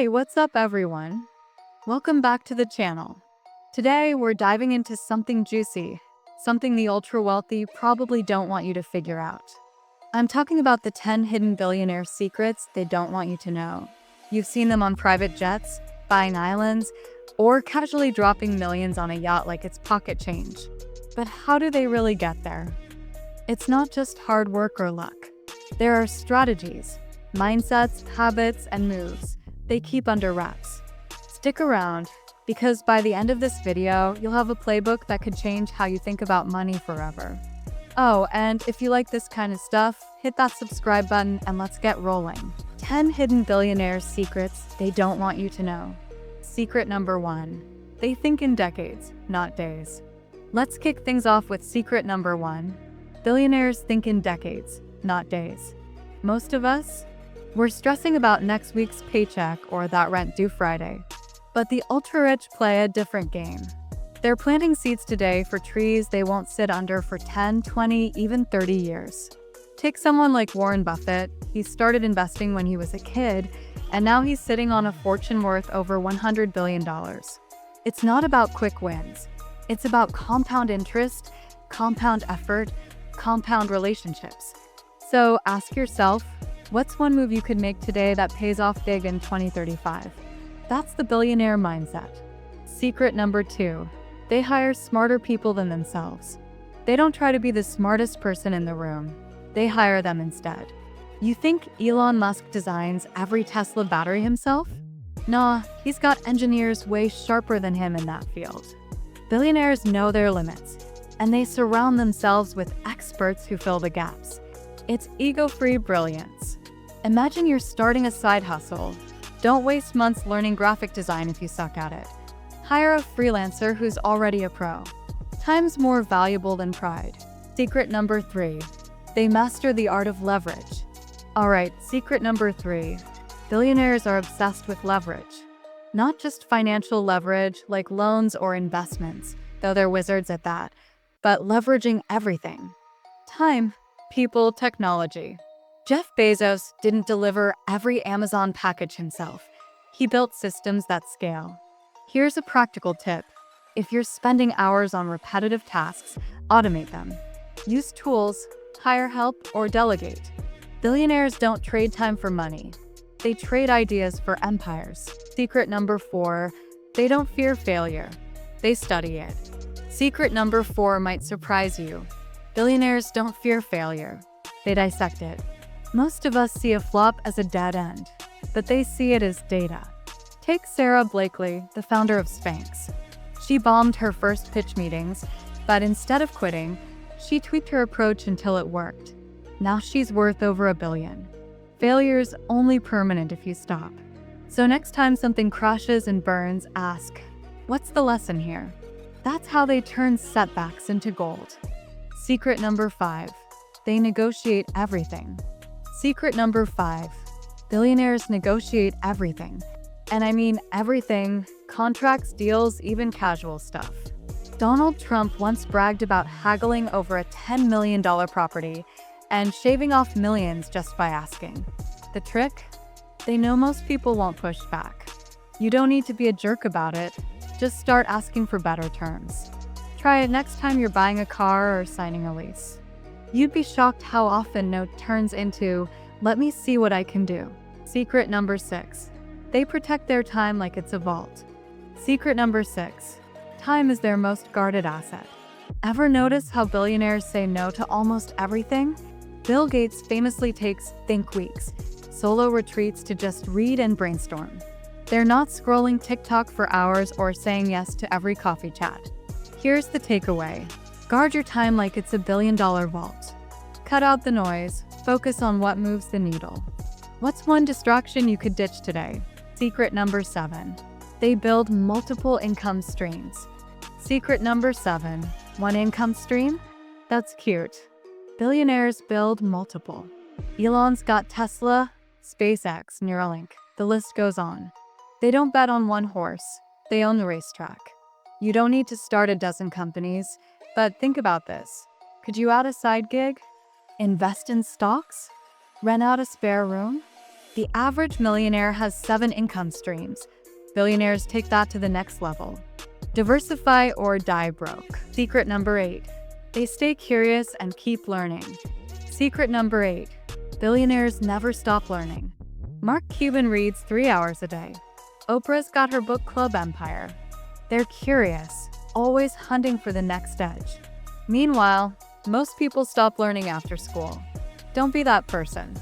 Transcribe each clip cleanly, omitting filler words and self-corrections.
Hey, what's up everyone? Welcome back to the channel. Today we're diving into something juicy, something the ultra wealthy probably don't want you to figure out. I'm talking about the 10 hidden billionaire secrets they don't want you to know. You've seen them on private jets, buying islands, or casually dropping millions on a yacht like it's pocket change. But how do they really get there? It's not just hard work or luck. There are strategies, mindsets, habits, and moves they keep under wraps. Stick around, because by the end of this video, you'll have a playbook that could change how you think about money forever. Oh, and if you like this kind of stuff, hit that subscribe button and let's get rolling. 10 hidden billionaires' secrets they don't want you to know. Secret number 1. They think in decades, not days. Let's kick things off with secret number 1. Billionaires think in decades, not days. Most of us, we're stressing about next week's paycheck or that rent due Friday. But the ultra-rich play a different game. They're planting seeds today for trees they won't sit under for 10, 20, even 30 years. Take someone like Warren Buffett. He started investing when he was a kid, and now he's sitting on a fortune worth over $100 billion. It's not about quick wins. It's about compound interest, compound effort, compound relationships. So ask yourself, what's one move you could make today that pays off big in 2035? That's the billionaire mindset. Secret number 2. They hire smarter people than themselves. They don't try to be the smartest person in the room. They hire them instead. You think Elon Musk designs every Tesla battery himself? Nah, he's got engineers way sharper than him in that field. Billionaires know their limits, and they surround themselves with experts who fill the gaps. It's ego-free brilliance. Imagine you're starting a side hustle. Don't waste months learning graphic design if you suck at it. Hire a freelancer who's already a pro. Time's more valuable than pride. Secret number 3. They master the art of leverage. Alright, secret number 3. Billionaires are obsessed with leverage. Not just financial leverage like loans or investments, though they're wizards at that, but leveraging everything. Time, people, technology. Jeff Bezos didn't deliver every Amazon package himself. He built systems that scale. Here's a practical tip. If you're spending hours on repetitive tasks, automate them. Use tools, hire help, or delegate. Billionaires don't trade time for money. They trade ideas for empires. Secret number 4. They don't fear failure. They study it. Secret number 4 might surprise you. Billionaires don't fear failure. They dissect it. Most of us see a flop as a dead end, but they see it as data. Take Sarah Blakely, the founder of Spanx. She bombed her first pitch meetings, but instead of quitting, she tweaked her approach until it worked. Now she's worth over $1 billion. Failure's only permanent if you stop. So next time something crashes and burns, ask, what's the lesson here? That's how they turn setbacks into gold. Secret number 5. They negotiate everything. Secret number 5. Billionaires negotiate everything. And I mean everything, contracts, deals, even casual stuff. Donald Trump once bragged about haggling over a $10 million property and shaving off millions just by asking. The trick? They know most people won't push back. You don't need to be a jerk about it, just start asking for better terms. Try it next time you're buying a car or signing a lease. You'd be shocked how often no turns into, let me see what I can do. Secret number 6. They protect their time like it's a vault. Secret number 6. Time is their most guarded asset. Ever notice how billionaires say no to almost everything? Bill Gates famously takes think weeks, solo retreats to just read and brainstorm. They're not scrolling TikTok for hours or saying yes to every coffee chat. Here's the takeaway. Guard your time like it's $1 billion vault. Cut out the noise, focus on what moves the needle. What's one distraction you could ditch today? Secret number 7. They build multiple income streams. Secret number 7. One income stream? That's cute. Billionaires build multiple. Elon's got Tesla, SpaceX, Neuralink. The list goes on. They don't bet on one horse. They own the racetrack. You don't need to start a dozen companies, but think about this. Could you add a side gig? Invest in stocks? Rent out a spare room? The average millionaire has 7 income streams. Billionaires take that to the next level. Diversify or die broke. Secret number 8. They stay curious and keep learning. Secret number 8. Billionaires never stop learning. Mark Cuban reads 3 hours a day. Oprah's got her book club empire. They're curious, always hunting for the next edge. Meanwhile, most people stop learning after school. Don't be that person.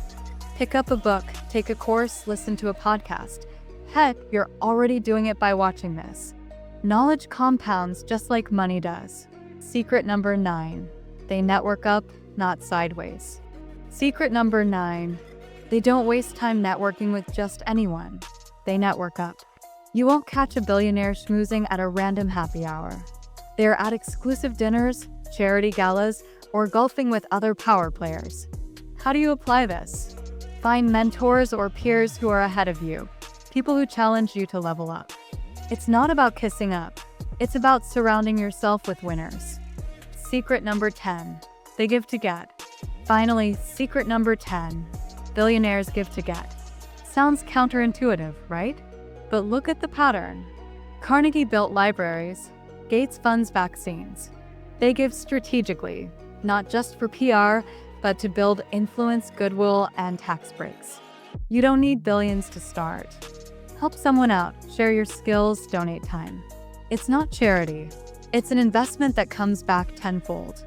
Pick up a book, take a course, listen to a podcast. Heck, you're already doing it by watching this. Knowledge compounds just like money does. Secret number 9. They network up, not sideways. Secret number 9. They don't waste time networking with just anyone. They network up. You won't catch a billionaire schmoozing at a random happy hour. They're at exclusive dinners, charity galas, or golfing with other power players. How do you apply this? Find mentors or peers who are ahead of you, people who challenge you to level up. It's not about kissing up. It's about surrounding yourself with winners. Secret number 10. They give to get. Finally, secret number 10. Billionaires give to get. Sounds counterintuitive, right? But look at the pattern. Carnegie built libraries. Gates funds vaccines. They give strategically, not just for PR, but to build influence, goodwill, and tax breaks. You don't need billions to start. Help someone out, share your skills, donate time. It's not charity. It's an investment that comes back tenfold.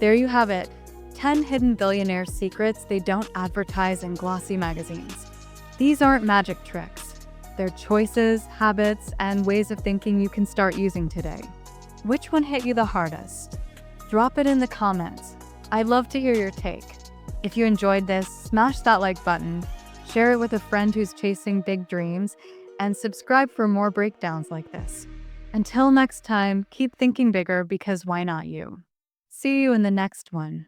There you have it, 10 hidden billionaire secrets they don't advertise in glossy magazines. These aren't magic tricks. They're choices, habits, and ways of thinking you can start using today. Which one hit you the hardest? Drop it in the comments. I'd love to hear your take. If you enjoyed this, smash that like button, share it with a friend who's chasing big dreams, and subscribe for more breakdowns like this. Until next time, keep thinking bigger because why not you? See you in the next one.